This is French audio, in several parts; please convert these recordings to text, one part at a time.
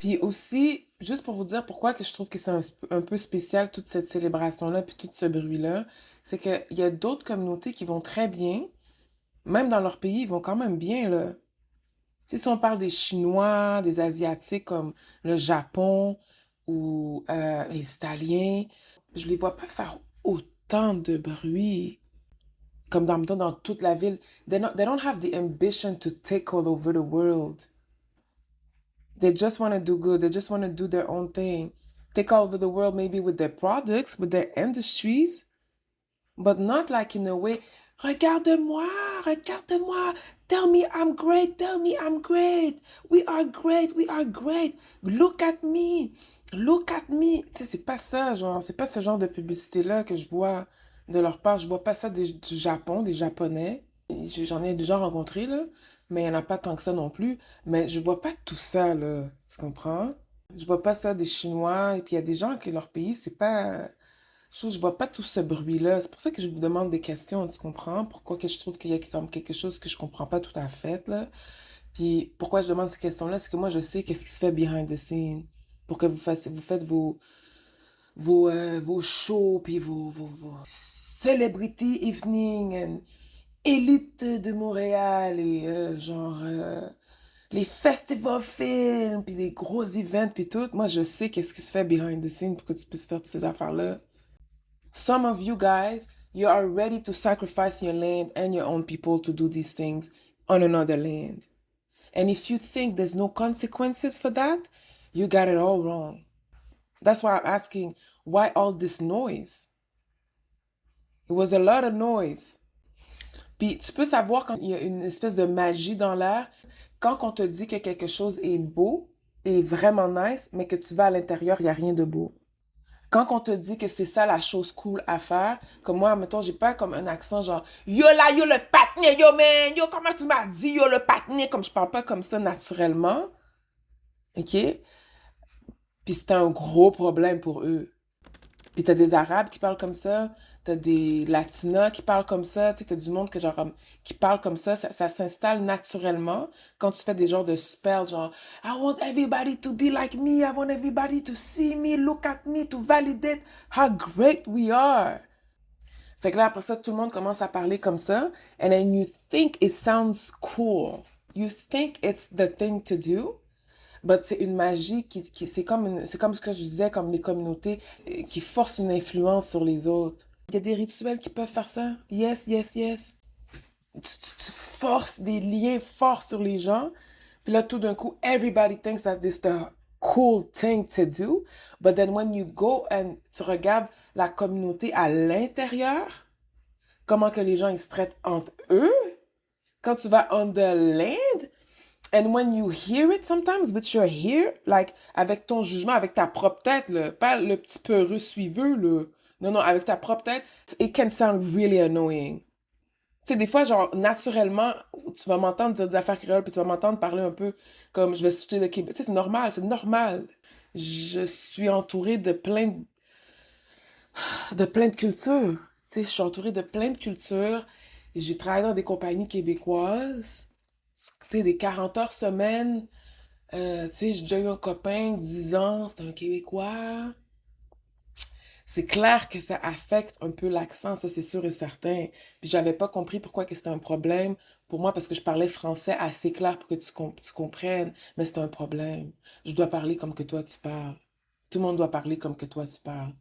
Puis aussi, juste pour vous dire pourquoi que je trouve que c'est un peu spécial toute cette célébration-là, puis tout ce bruit-là, c'est qu'il y a d'autres communautés qui vont très bien, même dans leur pays, ils vont quand même bien, là. Tu sais, si on parle des Chinois, des Asiatiques comme le Japon ou les Italiens, je les vois pas faire autant de bruit comme mettons, dans toute la ville. They don't have the ambition to take all over the world. They just want to do good. They just want to do their own thing. Take all over the world, maybe with their products, with their industries, but not like in a way, regarde-moi, regarde-moi, tell me I'm great, tell me I'm great. We are great, we are great. Look at me, look at me. Tu sais, c'est pas ça, genre, c'est pas ce genre de publicité-là que je vois de leur part. Je vois pas ça du Japon, des Japonais. J'en ai déjà rencontré, là, mais il y en a pas tant que ça non plus. Mais je vois pas tout ça, là, tu comprends? Je vois pas ça des Chinois, et puis il y a des gens que leur pays, c'est pas je vois pas tout ce bruit-là. C'est pour ça que je vous demande des questions, tu comprends? Pourquoi que je trouve qu'il y a comme quelque chose que je comprends pas tout à fait, là. Puis pourquoi je demande ces questions-là, c'est que moi, je sais qu'est-ce qui se fait behind the scene. Pour que vous faites vos shows, puis vos celebrity evening, and élite de Montréal, et les festival films, puis des gros events, puis tout. Moi, je sais qu'est-ce qui se fait behind the scene pour que tu puisses faire toutes ces affaires-là. Some of you guys, you are ready to sacrifice your land and your own people to do these things on another land. And if you think there's no consequences for that, you got it all wrong. That's why I'm asking, why all this noise? It was a lot of noise. Puis tu peux savoir quand il y a une espèce de magie dans l'air, quand on te dit que quelque chose est beau et vraiment nice, mais que tu vas à l'intérieur, il n'y a rien de beau. Quand on te dit que c'est ça la chose cool à faire, comme moi, mettons, j'ai pas comme un accent genre yo là, yo le patiné, yo man, yo comment tu m'as dit, yo le patiné, comme je parle pas comme ça naturellement, ok? Puis c'est un gros problème pour eux. Puis t'as des Arabes qui parlent comme ça, t'as des Latinas qui parlent comme ça, tu sais, t'as du monde que genre, qui parle comme ça s'installe naturellement quand tu fais des genres de spells, genre I want everybody to be like me, I want everybody to see me, look at me, to validate how great we are. Fait que là, après ça, tout le monde commence à parler comme ça, and then you think it sounds cool. You think it's the thing to do, but c'est une magie c'est comme ce que je disais, comme les communautés qui forcent une influence sur les autres. Il y a des rituels qui peuvent faire ça. Yes, yes, yes. Tu forces des liens forts sur les gens, puis là, tout d'un coup, everybody thinks that this is the cool thing to do, but then when you go and tu regardes la communauté à l'intérieur, comment que les gens ils se traitent entre eux, quand tu vas on the land, and when you hear it sometimes, with your ear, like, avec ton jugement, avec ta propre tête, là, pas le petit peureux suiveux, là. Non, non, avec ta propre tête, it can sound really annoying. Tu sais, des fois, genre, naturellement, tu vas m'entendre dire des affaires créoles, puis tu vas m'entendre parler un peu comme je vais switcher de Québec. Tu sais, c'est normal, c'est normal. Je suis entourée de plein de cultures. Tu sais, je suis entourée de plein de cultures. J'ai travaillé dans des compagnies québécoises. Tu sais, des 40 heures semaine. Tu sais, j'ai déjà eu un copain, 10 ans, c'était un Québécois. C'est clair que ça affecte un peu l'accent, ça c'est sûr et certain. Puis j'avais pas compris pourquoi que c'était un problème pour moi parce que je parlais français assez clair pour que tu comprennes, mais c'est un problème. Je dois parler comme que toi tu parles. Tout le monde doit parler comme que toi tu parles.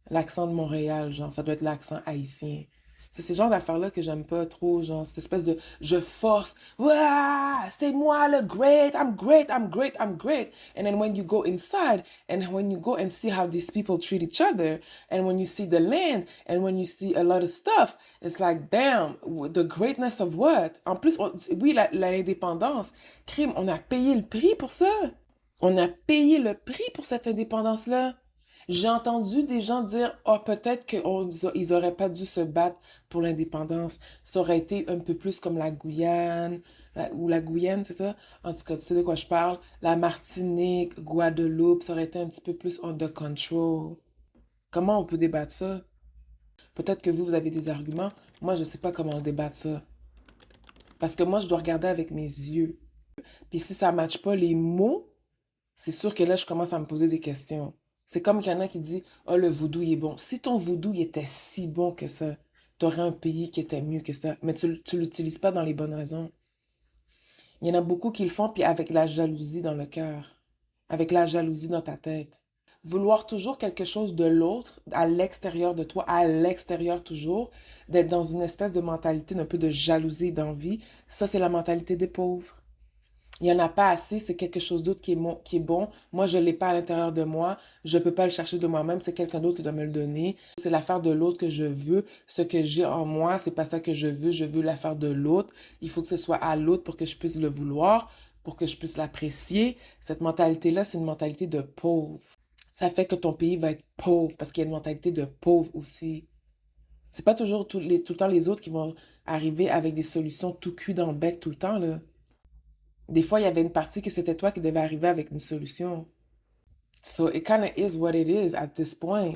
L'accent de Montréal, genre, ça doit être l'accent haïtien. C'est ce genre d'affaires-là que j'aime pas trop, genre, cette espèce de je force, ouah, c'est moi le great, I'm great, I'm great, I'm great. And then when you go inside, and when you go and see how these people treat each other, and when you see the land, and when you see a lot of stuff, it's like, damn, the greatness of what? En plus, oui, l'indépendance, crime, on a payé le prix pour ça. On a payé le prix pour cette indépendance-là. J'ai entendu des gens dire, oh, peut-être qu'ils auraient pas dû se battre pour l'indépendance. Ça aurait été un peu plus comme la Guyane, ou la Guyane, c'est ça? En tout cas, tu sais de quoi je parle. La Martinique, Guadeloupe, ça aurait été un petit peu plus under control. Comment on peut débattre ça? Peut-être que vous avez des arguments. Moi, je sais pas comment on débattre ça. Parce que moi, je dois regarder avec mes yeux. Puis si ça matche pas les mots, c'est sûr que là, je commence à me poser des questions. C'est comme qu'il y en a qui disent, oh, le vaudou, il est bon. Si ton vaudou, il était si bon que ça, t'aurais un pays qui était mieux que ça. Mais tu l'utilises pas dans les bonnes raisons. Il y en a beaucoup qui le font, puis avec la jalousie dans le cœur, avec la jalousie dans ta tête. Vouloir toujours quelque chose de l'autre, à l'extérieur de toi, à l'extérieur toujours, d'être dans une espèce de mentalité d'un peu de jalousie et d'envie, ça c'est la mentalité des pauvres. Il n'y en a pas assez, c'est quelque chose d'autre qui est bon. Moi, je ne l'ai pas à l'intérieur de moi. Je ne peux pas le chercher de moi-même. C'est quelqu'un d'autre qui doit me le donner. C'est l'affaire de l'autre que je veux. Ce que j'ai en moi, c'est pas ça que je veux. Je veux l'affaire de l'autre. Il faut que ce soit à l'autre pour que je puisse le vouloir, pour que je puisse l'apprécier. Cette mentalité-là, c'est une mentalité de pauvre. Ça fait que ton pays va être pauvre parce qu'il y a une mentalité de pauvre aussi. C'est pas toujours tout le temps les autres qui vont arriver avec des solutions tout cuit dans le bec tout le temps, là. Des fois, il y avait une partie que c'était toi qui devais arriver avec une solution. So it kind of is what it is at this point.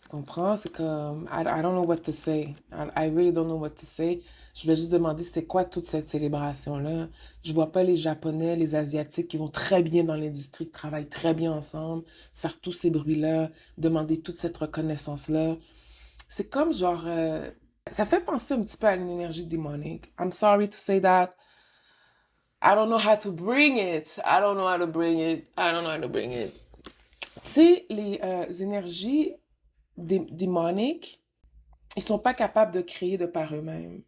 Tu comprends? C'est comme, I don't know what to say. I really don't know what to say. Je vais juste demander c'est quoi toute cette célébration-là. Je vois pas les Japonais, les Asiatiques qui vont très bien dans l'industrie, qui travaillent très bien ensemble, faire tous ces bruits-là, demander toute cette reconnaissance-là. C'est comme genre, ça fait penser un petit peu à une énergie démonique. I'm sorry to say that. I don't know how to bring it. I don't know how to bring it. I don't know how to bring it. Tu sais, les énergies démoniques, ils sont pas capables de créer de par eux-mêmes.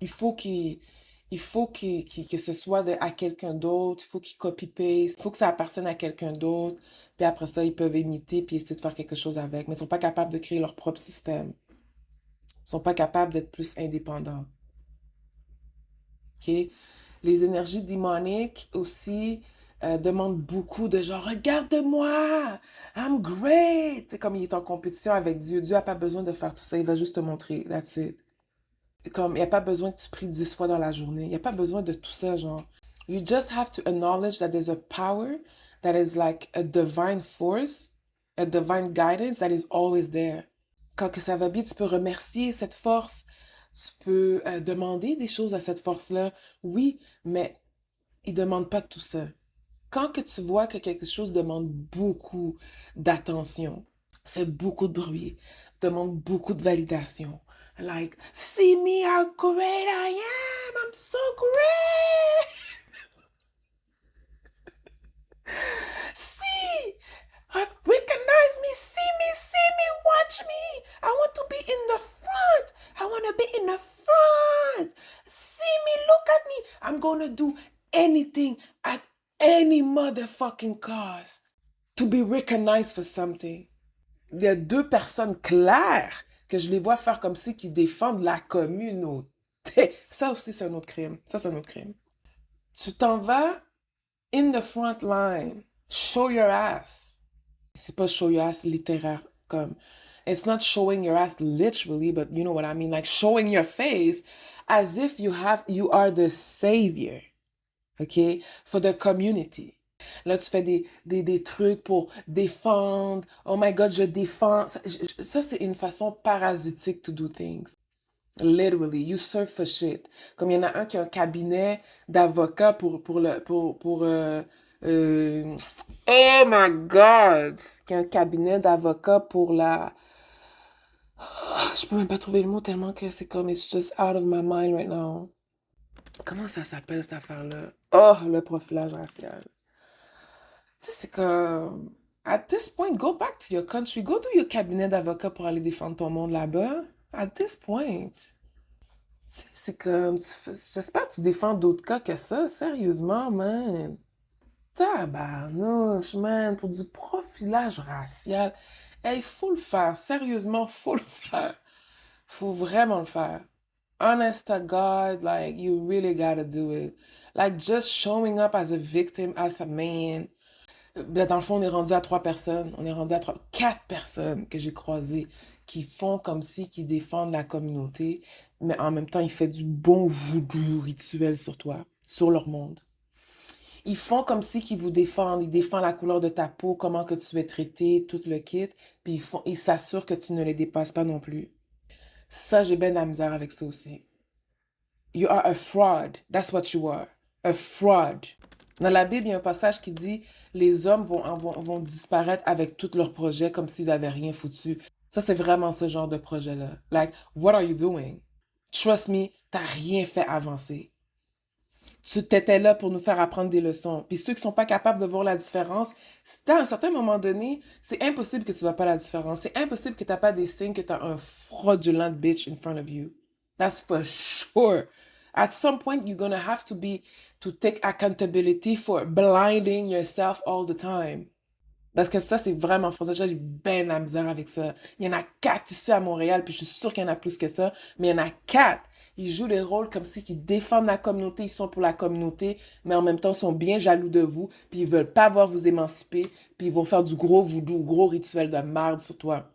Il faut qu'ils, il faut que ce soit à quelqu'un d'autre. Il faut qu'ils copy-paste. Il faut que ça appartienne à quelqu'un d'autre. Puis après ça, ils peuvent imiter puis essayer de faire quelque chose avec. Mais ils sont pas capables de créer leur propre système. Ils sont pas capables d'être plus indépendants. OK? Les énergies démoniques aussi demandent beaucoup de genre, regarde-moi, I'm great. C'est comme il est en compétition avec Dieu. Dieu n'a pas besoin de faire tout ça, il va juste te montrer. That's it. Comme il n'y a pas besoin que tu pries 10 fois dans la journée. Il n'y a pas besoin de tout ça, genre. You just have to acknowledge that there's a power that is like a divine force, a divine guidance that is always there. Quand que ça va bien, tu peux remercier cette force. Tu peux demander des choses à cette force-là. Oui, mais il ne demande pas tout ça. Quand que tu vois que quelque chose demande beaucoup d'attention, fait beaucoup de bruit, demande beaucoup de validation, like, see me how great I am, I'm so great! See! Recognize me, see me, watch me! I want to be in the front! I want to be in the front! See me, look at me! I'm gonna do anything at any motherfucking cost to be recognized for something. Il y a deux personnes claires que je les vois faire comme si qui défendent la communauté. Ça aussi, c'est un autre crime. Ça, c'est un autre crime. Tu t'en vas in the front line. Show your ass. C'est pas show your ass littéraire comme. It's not showing your ass literally, but you know what I mean. Like showing your face as if you are the savior. OK? For the community. Là, tu fais des trucs pour défendre. Oh my God, je défends. Ça, c'est une façon parasitique to do things. Literally, you serve for shit. Comme il y en a un qui a un cabinet d'avocat euh, oh my God! Qui a un cabinet d'avocat pour la... Je peux même pas trouver le mot tellement que c'est comme it's just out of my mind right now. Comment ça s'appelle cette affaire-là? Oh, le profilage racial. Tu sais, c'est comme... At this point, go back to your country. Go do your cabinet d'avocat pour aller défendre ton monde là-bas. At this point. Tu sais, c'est comme... J'espère que tu défends d'autres cas que ça. Sérieusement, man. Tabarnouche, man. Pour du profilage racial. Hey, faut le faire. Sérieusement, faut le faire. Faut vraiment le faire. Honest to God, like, you really gotta do it. Like, just showing up as a victim, as a man. Ben, dans le fond, on est rendu à trois personnes. On est rendu à quatre personnes que j'ai croisées qui font comme si qui défendent la communauté, mais en même temps, ils font du bon voodoo rituel sur toi, sur leur monde. Ils font comme si qu'ils vous défendent. Ils défendent la couleur de ta peau, comment que tu es traité, tout le kit. Puis ils s'assurent que tu ne les dépasses pas non plus. Ça, j'ai bien de la misère avec ça aussi. You are a fraud. That's what you are. A fraud. Dans la Bible, il y a un passage qui dit les hommes vont disparaître avec tous leurs projets comme s'ils avaient rien foutu. Ça, c'est vraiment ce genre de projet-là. Like, what are you doing? Trust me, t'as rien fait avancer. Tu t'étais là pour nous faire apprendre des leçons. Puis ceux qui sont pas capables de voir la différence, à un certain moment donné, c'est impossible que tu vois pas la différence. C'est impossible que t'as pas des signes que t'as un fraudulent bitch in front of you. That's for sure. At some point, you're gonna have to take accountability for blinding yourself all the time. Parce que ça, c'est vraiment faux. J'ai bien de la misère avec ça. Il y en a 4 ici à Montréal, puis je suis sûre qu'il y en a plus que ça, mais il y en a 4. Ils jouent des rôles comme si ils défendent la communauté, ils sont pour la communauté, mais en même temps, ils sont bien jaloux de vous, puis ils veulent pas voir vous émanciper, puis ils vont faire du gros voodoo, gros rituel de merde sur toi.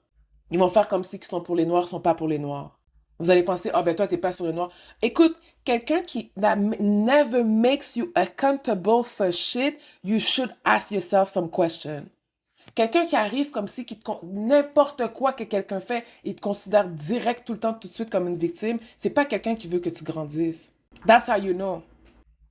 Ils vont faire comme si ils sont pour les Noirs, ils sont pas pour les Noirs. Vous allez penser, ah ben toi, t'es pas sur le Noir. Écoute, quelqu'un qui never makes you accountable for shit, you should ask yourself some questions. Quelqu'un qui arrive comme si n'importe quoi que quelqu'un fait, il te considère direct tout le temps, tout de suite comme une victime, c'est pas quelqu'un qui veut que tu grandisses. That's how you know.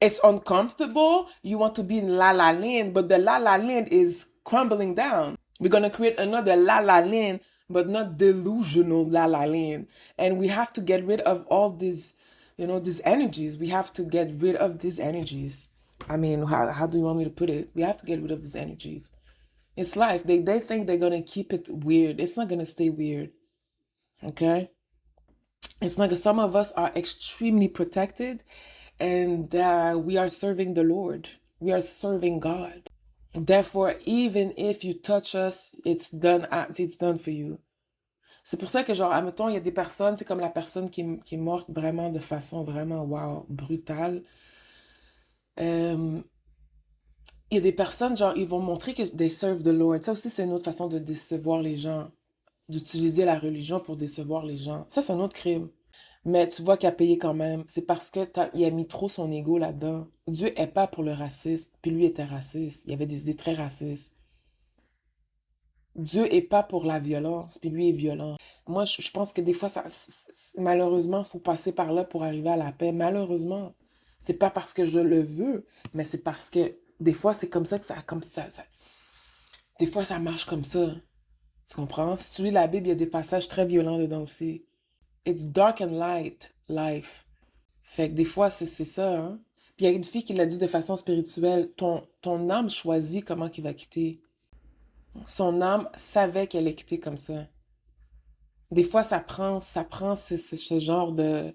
It's uncomfortable. You want to be in La La Land, but the La La Land is crumbling down. We're gonna create another La La Land, but not delusional La La Land. And we have to get rid of all these energies. We have to get rid of these energies. I mean, how do you want me to put it? We have to get rid of these energies. It's life. They think they're gonna keep it weird. It's not gonna stay weird. Okay? It's not. Some of us are extremely protected, and we are serving the Lord. We are serving God. Therefore, even if you touch us, it's done. It's done for you. C'est pour ça que, genre, admettons, il y a des personnes, c'est comme la personne qui est morte vraiment de façon vraiment, wow, brutale. Euh, il y a des personnes, genre, ils vont montrer que they serve the Lord. Ça aussi, c'est une autre façon de décevoir les gens, d'utiliser la religion pour décevoir les gens. Ça, c'est un autre crime. Mais tu vois qu'il a payé quand même. C'est parce que il a mis trop son ego là-dedans. Dieu est pas pour le racisme, puis lui était raciste. Il avait des idées très racistes. Dieu est pas pour la violence, puis lui est violent. Moi, je pense que des fois, malheureusement, il faut passer par là pour arriver à la paix. Malheureusement. C'est pas parce que je le veux, mais c'est parce que des fois, c'est comme ça que des fois, ça marche comme ça. Tu comprends? Si tu lis la Bible, il y a des passages très violents dedans aussi. It's dark and light, life. Fait que des fois, c'est ça, hein. Puis il y a une fille qui l'a dit de façon spirituelle, ton âme choisit comment qu'il va quitter. Son âme savait qu'elle allait quitter comme ça. Des fois, ça prend ce genre de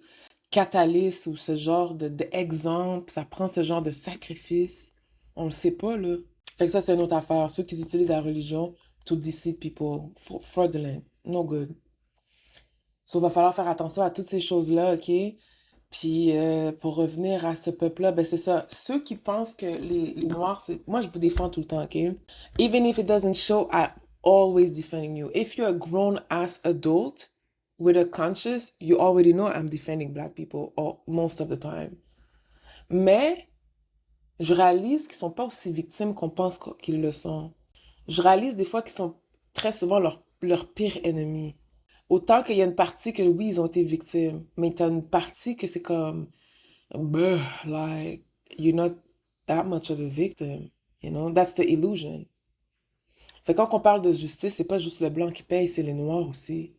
catalyse ou ce genre d'exemple, ça prend ce genre de sacrifice. On le sait pas, là. Fait que ça, c'est une autre affaire. Ceux qui utilisent la religion to deceive people, fraudulent, no good. So, il va falloir faire attention à toutes ces choses-là, OK? Puis, pour revenir à ce peuple-là, ben c'est ça. Ceux qui pensent que les Noirs, c'est... Moi, je vous défends tout le temps, OK? Even if it doesn't show, I always defend you. If you're a grown-ass adult with a conscience, you already know I'm defending black people most of the time. Mais, je réalise qu'ils sont pas aussi victimes qu'on pense qu'ils le sont. Je réalise des fois qu'ils sont très souvent leur pire ennemi. Autant qu'il y a une partie que oui, ils ont été victimes, mais t'as une partie que c'est comme, bruh, like, you're not that much of a victim, you know? That's the illusion. Fait que quand on parle de justice, c'est pas juste le blanc qui paye, c'est les noirs aussi.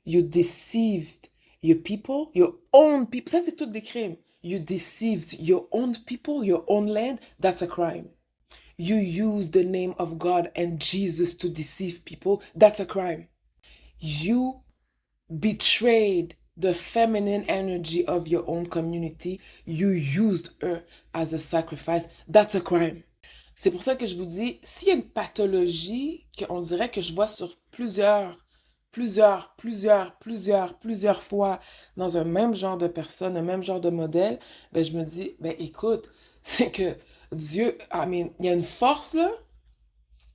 You deceived your people, your own people. Ça, c'est tout des crimes. You deceived your own people, your own land. That's a crime. You use the name of God and Jesus to deceive people. That's a crime. You betrayed the feminine energy of your own community. You used her as a sacrifice. That's a crime. C'est pour ça que je vous dis, s'il y a une pathologie qu'on dirait que je vois sur plusieurs fois dans un même genre de personne, un même genre de modèle, ben je me dis, ben écoute, c'est que Dieu, I mean, il y a une force là,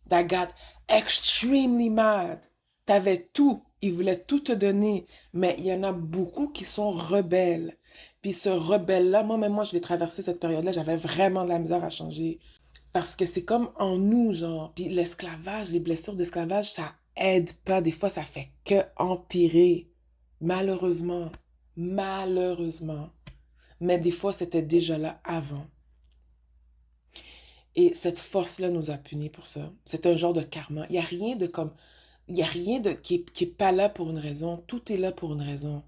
that got extremely mad. T'avais tout, il voulait tout te donner, mais il y en a beaucoup qui sont rebelles. Puis ce rebelle-là, moi-même, moi, je l'ai traversé cette période-là, j'avais vraiment de la misère à changer. Parce que c'est comme en nous, genre. Puis l'esclavage, les blessures d'esclavage, ça aide pas. Des fois, ça fait que empirer. Malheureusement. Malheureusement. Mais des fois, c'était déjà là avant. Et cette force-là nous a punis pour ça. C'est un genre de karma. Il n'y a rien de comme... Il n'y a rien de, qui est pas là pour une raison. Tout est là pour une raison.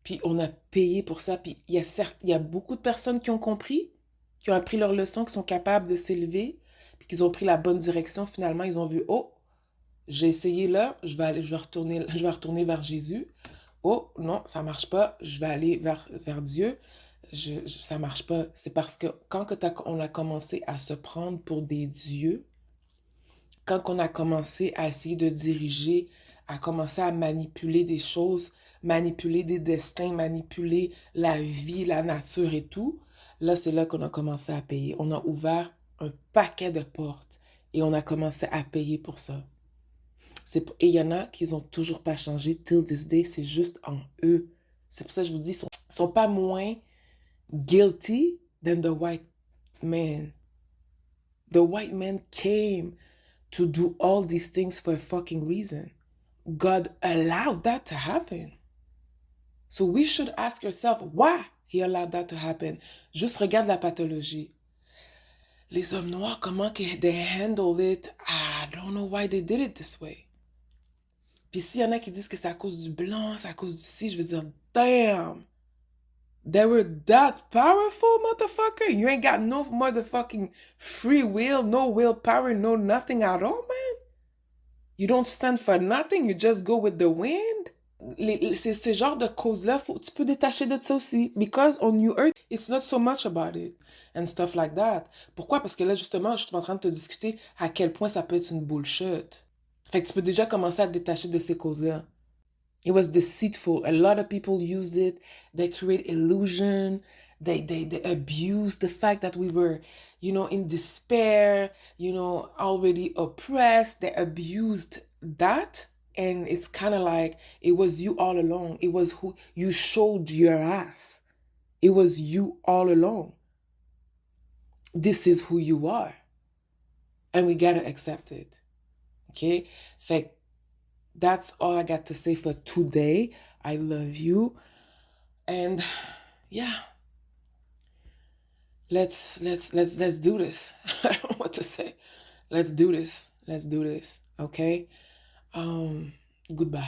Puis on a payé pour ça. Puis il y a beaucoup de personnes qui ont compris, qui ont appris leur leçon, qui sont capables de s'élever, puis qui ont pris la bonne direction. Finalement, ils ont vu, oh, j'ai essayé là, je vais retourner vers Jésus. Oh, non, ça marche pas, je vais aller vers Dieu. Ça marche pas. C'est parce que on a commencé à se prendre pour des dieux, quand on a commencé à essayer de diriger, à commencer à manipuler des choses, manipuler des destins, manipuler la vie, la nature et tout, là, c'est là qu'on a commencé à payer. On a ouvert un paquet de portes et on a commencé à payer pour ça. Et il y en a qui n'ont toujours pas changé till this day, c'est juste en eux. C'est pour ça que je vous dis, ils sont pas moins guilty than the white man. The white man came to do all these things for a fucking reason. God allowed that to happen. So we should ask ourselves why he allowed that to happen. Juste regarde la pathologie. Les hommes noirs, comment they handle it, I don't know why they did it this way. Puis s'il y en a qui disent que c'est à cause du blanc, c'est à cause du ci, je veux dire, damn. They were that powerful, motherfucker. You ain't got no motherfucking free will, no willpower, no nothing at all, man. You don't stand for nothing, you just go with the wind. C'est ce genre de causes-là, tu peux détacher de ça aussi. Because on New Earth, it's not so much about it. And stuff like that. Pourquoi? Parce que là, justement, je suis en train de te discuter à quel point ça peut être une bullshit. Fait que tu peux déjà commencer à te détacher de ces causes-là. It was deceitful. A lot of people used it. They create illusion. They abused the fact that we were, in despair, already oppressed. They abused that. And it's kind of like it was you all along. It was who you showed your ass. It was you all along. This is who you are. And we got to accept it. Okay? Fait that's all I got to say for today. I love you. And yeah. Let's do this. I don't know what to say. Let's do this. Okay? Goodbye.